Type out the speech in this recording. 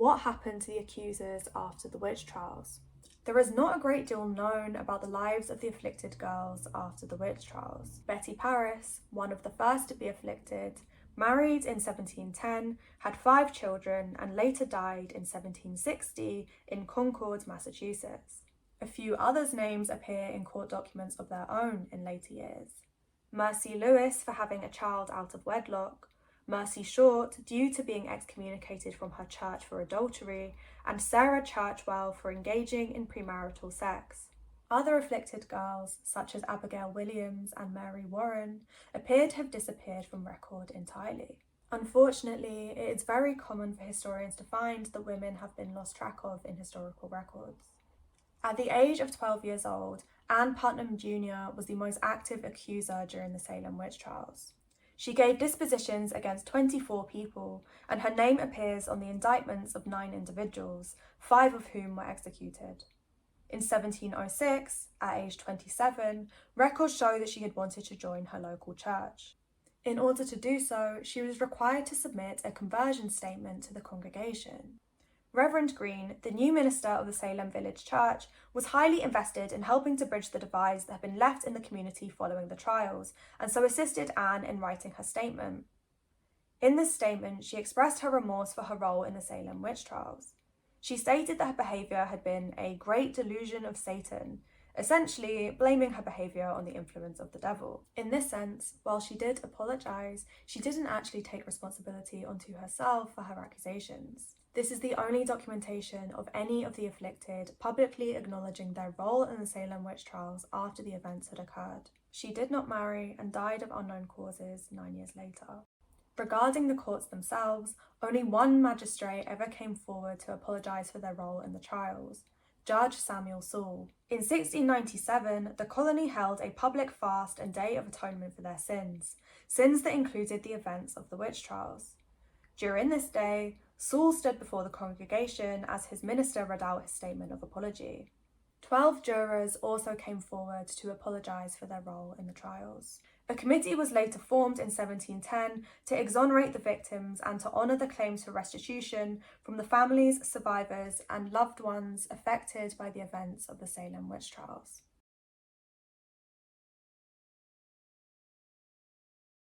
what happened to the accusers after the witch trials? There is not a great deal known about the lives of the afflicted girls after the witch trials. Betty Paris, one of the first to be afflicted, married in 1710, had 5 children, and later died in 1760 in Concord, Massachusetts. A few others' names appear in court documents of their own in later years. Mercy Lewis for having a child out of wedlock, Mercy Short due to being excommunicated from her church for adultery, and Sarah Churchwell for engaging in premarital sex. Other afflicted girls, such as Abigail Williams and Mary Warren, appear to have disappeared from record entirely. Unfortunately, it is very common for historians to find that women have been lost track of in historical records. At the age of 12 years old, Ann Putnam Jr. was the most active accuser during the Salem witch trials. She gave dispositions against 24 people, and her name appears on the indictments of 9 individuals, 5 of whom were executed. In 1706, at age 27, records show that she had wanted to join her local church. In order to do so, she was required to submit a conversion statement to the congregation. Reverend Green, the new minister of the Salem Village Church, was highly invested in helping to bridge the divides that had been left in the community following the trials, and so assisted Anne in writing her statement. In this statement, she expressed her remorse for her role in the Salem witch trials. She stated that her behaviour had been a great delusion of Satan, essentially blaming her behaviour on the influence of the devil. In this sense, while she did apologise, she didn't actually take responsibility onto herself for her accusations. This is the only documentation of any of the afflicted publicly acknowledging their role in the Salem witch trials after the events had occurred. She did not marry and died of unknown causes 9 years later. Regarding the courts themselves, only one magistrate ever came forward to apologise for their role in the trials, Judge Samuel Sewall. In 1697, the colony held a public fast and Day of Atonement for their sins that included the events of the witch trials. During this day, Sewall stood before the congregation as his minister read out his statement of apology. 12 jurors also came forward to apologise for their role in the trials. A committee was later formed in 1710 to exonerate the victims and to honour the claims for restitution from the families, survivors and loved ones affected by the events of the Salem witch trials.